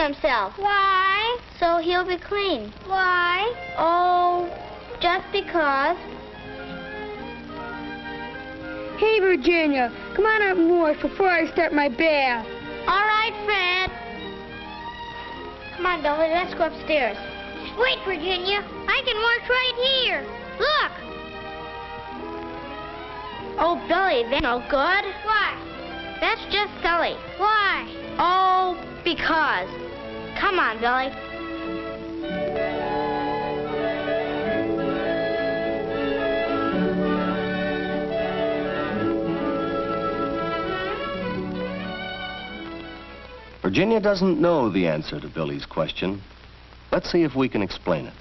himself. Why? So he'll be clean. Why? Oh, just because. Hey, Virginia, come on up and wash before I start my bath. All right, Fred. Come on, Billy, let's go upstairs. Wait, Virginia. I can wash right here. Look. Oh, Billy, that's no good. Why? That's just silly. Why? Oh, because. Come on, Billy. Virginia doesn't know the answer to Billy's question. Let's see if we can explain it.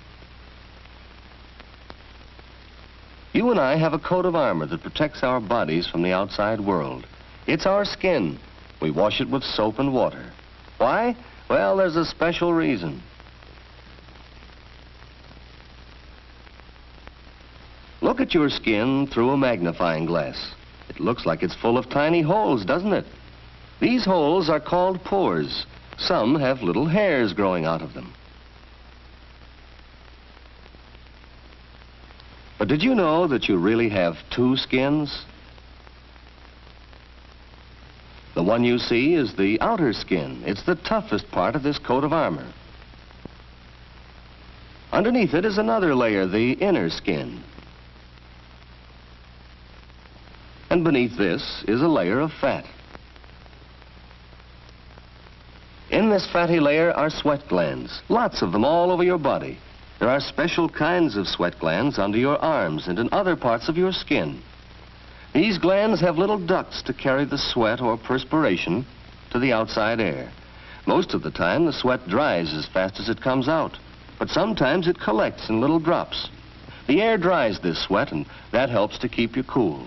You and I have a coat of armor that protects our bodies from the outside world. It's our skin. We wash it with soap and water. Why? Well, there's a special reason. Look at your skin through a magnifying glass. It looks like it's full of tiny holes, doesn't it? These holes are called pores. Some have little hairs growing out of them. But did you know that you really have two skins? The one you see is the outer skin. It's the toughest part of this coat of armor. Underneath it is another layer, the inner skin. And beneath this is a layer of fat. In this fatty layer are sweat glands, lots of them all over your body. There are special kinds of sweat glands under your arms and in other parts of your skin. These glands have little ducts to carry the sweat or perspiration to the outside air. Most of the time, the sweat dries as fast as it comes out, but sometimes it collects in little drops. The air dries this sweat, and that helps to keep you cool.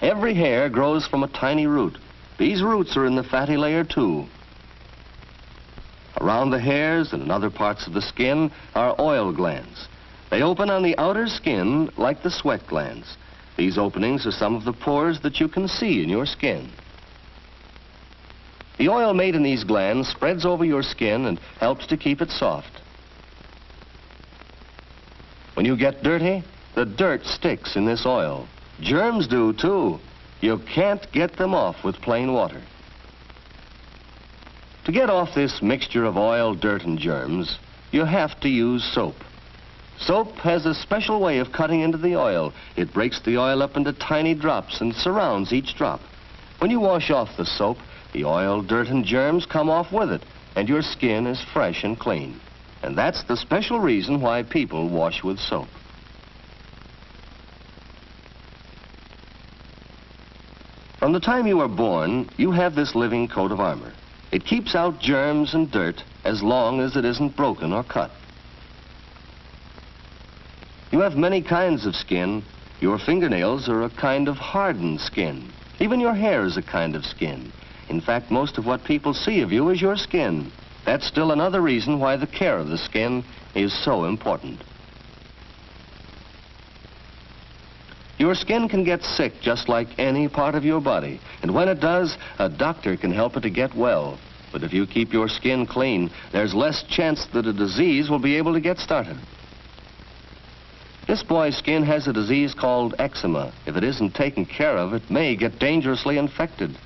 Every hair grows from a tiny root. These roots are in the fatty layer too. Around the hairs and in other parts of the skin are oil glands. They open on the outer skin like the sweat glands. These openings are some of the pores that you can see in your skin. The oil made in these glands spreads over your skin and helps to keep it soft. When you get dirty, the dirt sticks in this oil. Germs do too. You can't get them off with plain water. To get off this mixture of oil, dirt, and germs, you have to use soap. Soap has a special way of cutting into the oil. It breaks the oil up into tiny drops and surrounds each drop. When you wash off the soap, the oil, dirt, and germs come off with it, and your skin is fresh and clean. And that's the special reason why people wash with soap. From the time you are born, you have this living coat of armor. It keeps out germs and dirt as long as it isn't broken or cut. You have many kinds of skin. Your fingernails are a kind of hardened skin. Even your hair is a kind of skin. In fact, most of what people see of you is your skin. That's still another reason why the care of the skin is so important. Your skin can get sick just like any part of your body, and when it does, a doctor can help it to get well. But if you keep your skin clean, there's less chance that a disease will be able to get started. This boy's skin has a disease called eczema. If it isn't taken care of, it may get dangerously infected.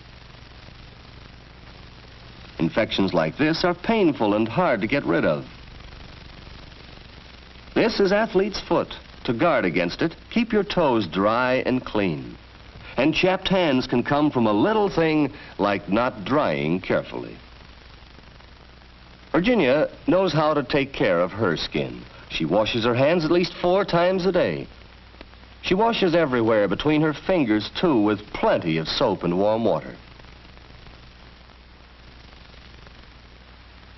Infections like this are painful and hard to get rid of. This is athlete's foot. To guard against it, keep your toes dry and clean. And chapped hands can come from a little thing like not drying carefully. Virginia knows how to take care of her skin. She washes her hands at least 4 times a day. She washes everywhere between her fingers, too, with plenty of soap and warm water.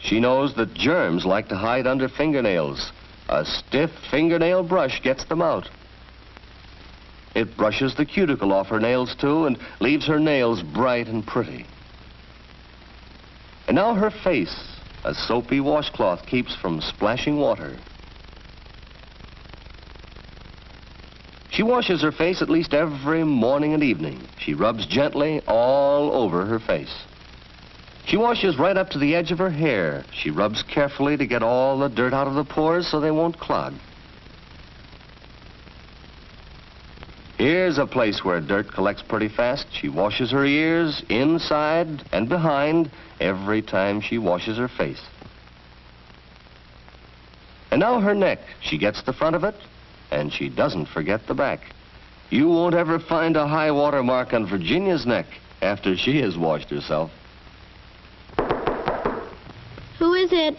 She knows that germs like to hide under fingernails. A stiff fingernail brush gets them out. It brushes the cuticle off her nails, too, and leaves her nails bright and pretty. And now her face, a soapy washcloth keeps from splashing water. She washes her face at least every morning and evening. She rubs gently all over her face. She washes right up to the edge of her hair. She rubs carefully to get all the dirt out of the pores so they won't clog. Here's a place where dirt collects pretty fast. She washes her ears inside and behind every time she washes her face. And now her neck. She gets the front of it, and she doesn't forget the back. You won't ever find a high water mark on Virginia's neck after she has washed herself. Who is it?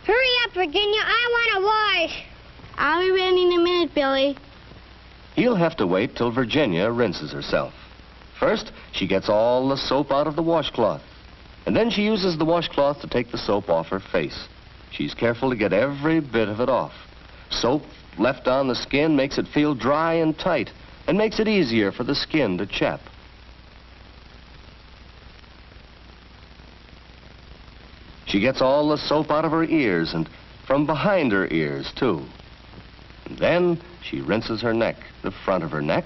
Hurry up, Virginia. I want to wash. I'll be ready in a minute, Billy. He'll have to wait till Virginia rinses herself. First, she gets all the soap out of the washcloth, and then she uses the washcloth to take the soap off her face. She's careful to get every bit of it off. Soap left on the skin makes it feel dry and tight and makes it easier for the skin to chap. She gets all the soap out of her ears and from behind her ears, too. And then she rinses her neck, the front of her neck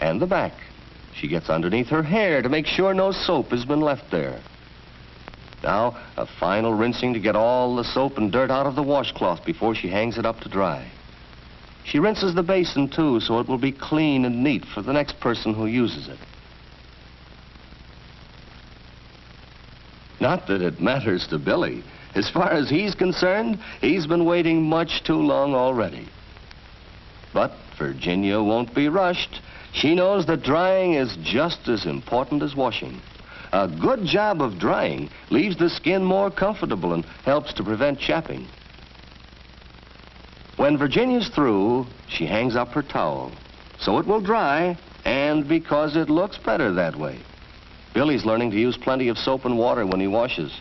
and the back. She gets underneath her hair to make sure no soap has been left there. Now, a final rinsing to get all the soap and dirt out of the washcloth before she hangs it up to dry. She rinses the basin, too, so it will be clean and neat for the next person who uses it. Not that it matters to Billy. As far as he's concerned, he's been waiting much too long already. But Virginia won't be rushed. She knows that drying is just as important as washing. A good job of drying leaves the skin more comfortable and helps to prevent chapping. When Virginia's through, she hangs up her towel, so it will dry, and because it looks better that way. Billy's learning to use plenty of soap and water when he washes.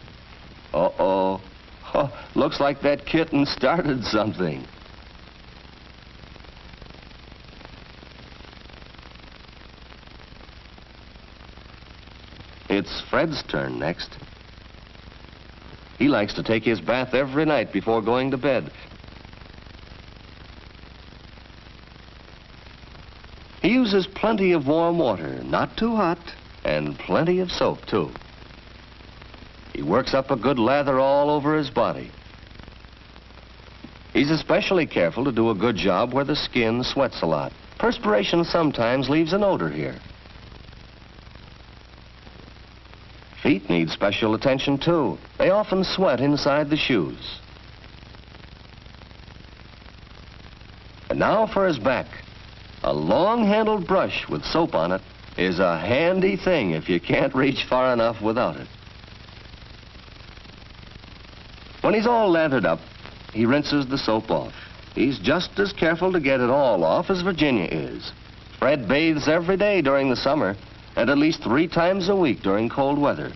Uh-oh. Oh, looks like that kitten started something. It's Fred's turn next. He likes to take his bath every night before going to bed. He uses plenty of warm water, not too hot, and plenty of soap, too. He works up a good lather all over his body. He's especially careful to do a good job where the skin sweats a lot. Perspiration sometimes leaves an odor here. Feet need special attention, too. They often sweat inside the shoes. And now for his back. A long-handled brush with soap on it is a handy thing if you can't reach far enough without it. When he's all lathered up, he rinses the soap off. He's just as careful to get it all off as Virginia is. Fred bathes every day during the summer, and at least 3 times a week during cold weather.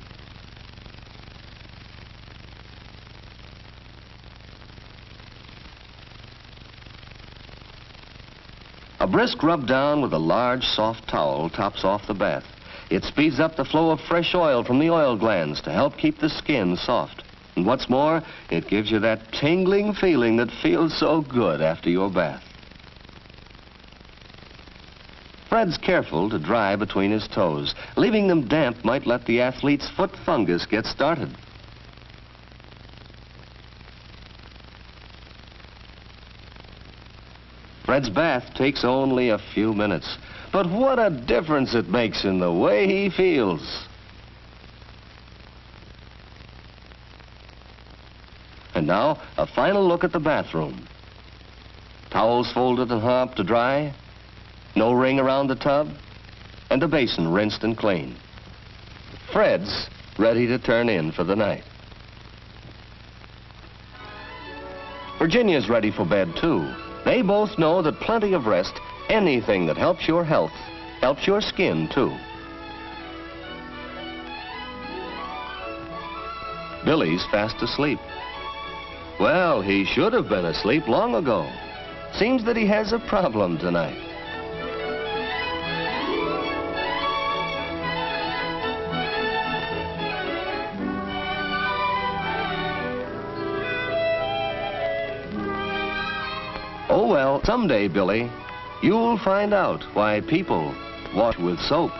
A brisk rub down with a large, soft towel tops off the bath. It speeds up the flow of fresh oil from the oil glands to help keep the skin soft. And what's more, it gives you that tingling feeling that feels so good after your bath. Fred's careful to dry between his toes. Leaving them damp might let the athlete's foot fungus get started. Fred's bath takes only a few minutes, but what a difference it makes in the way he feels. And now, a final look at the bathroom. Towels folded and hung up to dry, no ring around the tub, and the basin rinsed and clean. Fred's ready to turn in for the night. Virginia's ready for bed, too. They both know that plenty of rest, anything that helps your health, helps your skin, too. Billy's fast asleep. Well, he should have been asleep long ago. Seems that he has a problem tonight. Oh, well, someday, Billy, you'll find out why people wash with soap.